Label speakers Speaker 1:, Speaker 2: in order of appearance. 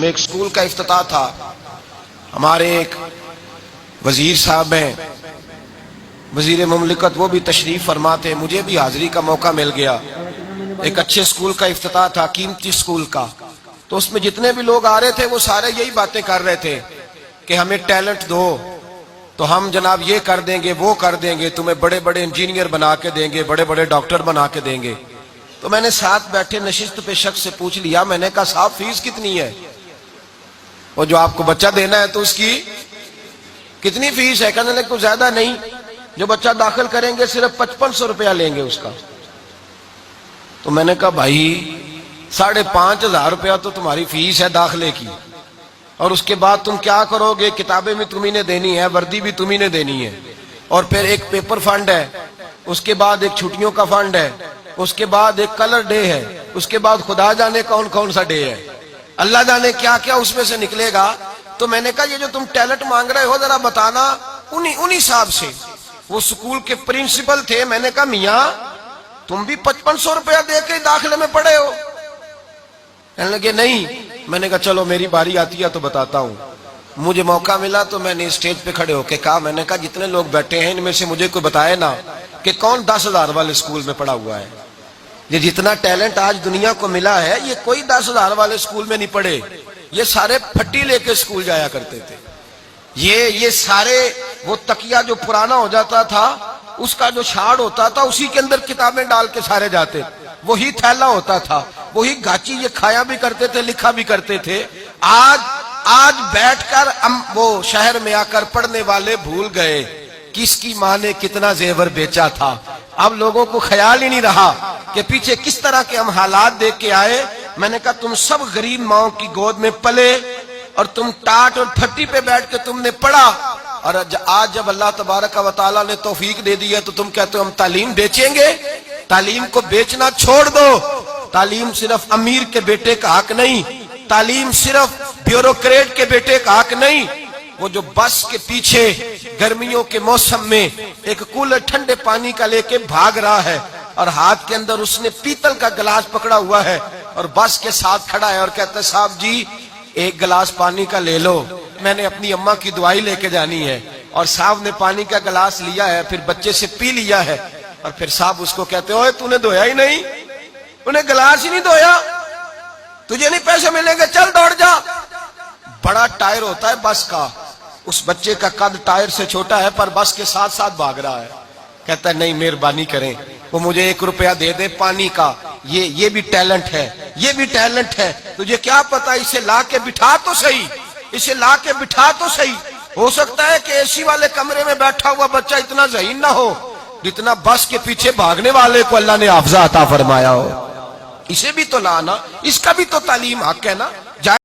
Speaker 1: ایک اسکول کا افتتاح تھا، ہمارے ایک وزیر صاحب ہیں، وزیر مملکت، وہ بھی تشریف فرما تھے، مجھے بھی حاضری کا موقع مل گیا۔ ایک اچھے اسکول کا افتتاح تھا، قیمتی اسکول کا، تو اس میں جتنے بھی لوگ آ رہے تھے وہ سارے یہی باتیں کر رہے تھے کہ ہمیں ٹیلنٹ دو تو ہم جناب یہ کر دیں گے، وہ کر دیں گے، تمہیں بڑے بڑے انجینئر بنا کے دیں گے، بڑے بڑے ڈاکٹر بنا کے دیں گے۔ تو میں نے ساتھ بیٹھے نشست پہ شخص سے پوچھ لیا، میں نے کہا صاحب فیس کتنی ہے؟ وہ جو آپ کو بچہ دینا ہے تو اس کی کتنی فیس ہے؟ کہنے لگے کوئی زیادہ نہیں، جو بچہ داخل کریں گے صرف 5500 روپیہ لیں گے اس کا۔ تو میں نے کہا بھائی 5500 روپیہ تو تمہاری فیس ہے داخلے کی، اور اس کے بعد تم کیا کرو گے؟ کتابیں بھی تمہیں نے دینی ہے، وردی بھی تمہیں نے دینی ہے، اور پھر ایک پیپر فنڈ ہے، اس کے بعد ایک چھٹیوں کا فنڈ ہے، اس کے بعد ایک کلر ڈے ہے، اس کے بعد خدا جانے کون کون سا ڈے ہے، اللہ جانے کیا کیا اس میں سے نکلے گا۔ تو میں نے کہا یہ جو تم ٹیلنٹ مانگ رہے ہو ذرا بتانا انہی صاحب سے۔ وہ سکول کے پرنسپل تھے، میں نے کہا میاں تم بھی 5500 روپیہ دے کے داخلے میں پڑے ہو؟ کہنے لگے نہیں۔ میں نے کہا چلو میری باری آتی ہے تو بتاتا ہوں۔ مجھے موقع ملا تو میں نے اسٹیج پہ کھڑے ہو کے کہا، میں نے کہا جتنے لوگ بیٹھے ہیں ان میں سے مجھے کوئی بتائے نا کہ کون 10,000 والے اسکول میں پڑھا ہوا ہے؟ یہ جتنا ٹیلنٹ آج دنیا کو ملا ہے یہ کوئی 10,000 والے اسکول میں نہیں پڑھے، یہ سارے پھٹی لے کے اسکول جایا کرتے تھے۔ یہ سارے وہ تکیہ جو پرانا ہو جاتا تھا اس کا جو چھاڑ ہوتا تھا اسی کے اندر کتابیں ڈال کے سارے جاتے، وہی تھیلا ہوتا تھا، وہی گاچی، یہ کھایا بھی کرتے تھے لکھا بھی کرتے تھے۔ آج بیٹھ کر وہ شہر میں آ کر پڑھنے والے بھول گئے کس کی ماں نے کتنا زیور بیچا تھا۔ اب لوگوں کو خیال ہی نہیں رہا کہ پیچھے کس طرح کے ہم حالات دیکھ کے آئے۔ میں نے کہا تم سب غریب ماؤں کی گود میں پلے اور تم ٹاٹ اور پھٹی پہ بیٹھ کے تم نے پڑھا، اور آج جب اللہ تبارک و تعالیٰ نے توفیق دے دی ہے تو تم کہتے ہو ہم تعلیم بیچیں گے۔ تعلیم کو بیچنا چھوڑ دو۔ تعلیم صرف امیر کے بیٹے کا حق نہیں، تعلیم صرف بیوروکریٹ کے بیٹے کا حق نہیں۔ وہ جو بس کے پیچھے گرمیوں کے موسم میں ایک کولر ٹھنڈے پانی کا لے کے بھاگ رہا ہے اور ہاتھ کے اندر اس نے پیتل کا گلاس پکڑا ہوا ہے اور بس کے ساتھ کھڑا ہے اور کہتا ہے صاحب جی ایک گلاس پانی کا لے لو، میں نے اپنی اماں کی دعائی لے کے جانی ہے، اور صاحب نے پانی کا گلاس لیا ہے، پھر بچے سے پی لیا ہے، اور پھر صاحب اس کو کہتے اوے تو نے دھویا ہی نہیں، انہیں گلاس ہی نہیں دھویا، تجھے نہیں پیسے ملیں گے، چل دوڑ جا۔ بڑا ٹائر ہوتا ہے بس کا، اس بچے کا قد ٹائر سے چھوٹا ہے پر بس کے ساتھ ساتھ بھاگ رہا ہے، کہتا ہے نہیں مہربانی کریں وہ مجھے 1 روپیہ دے دے پانی کا، یہ بھی ٹیلنٹ ہے، یہ بھی ٹیلنٹ ہے، تجھے کیا پتا، اسے لا کے بٹھا تو صحیح، اسے لا کے بٹھا تو صحیح۔ ہو سکتا ہے کہ اے سی والے کمرے میں بیٹھا ہوا بچہ اتنا ذہین نہ ہو جتنا بس کے پیچھے بھاگنے والے کو اللہ نے حافظہ عطا فرمایا ہو، اسے بھی تو لانا، اس کا بھی تو تعلیم حق ہے نا۔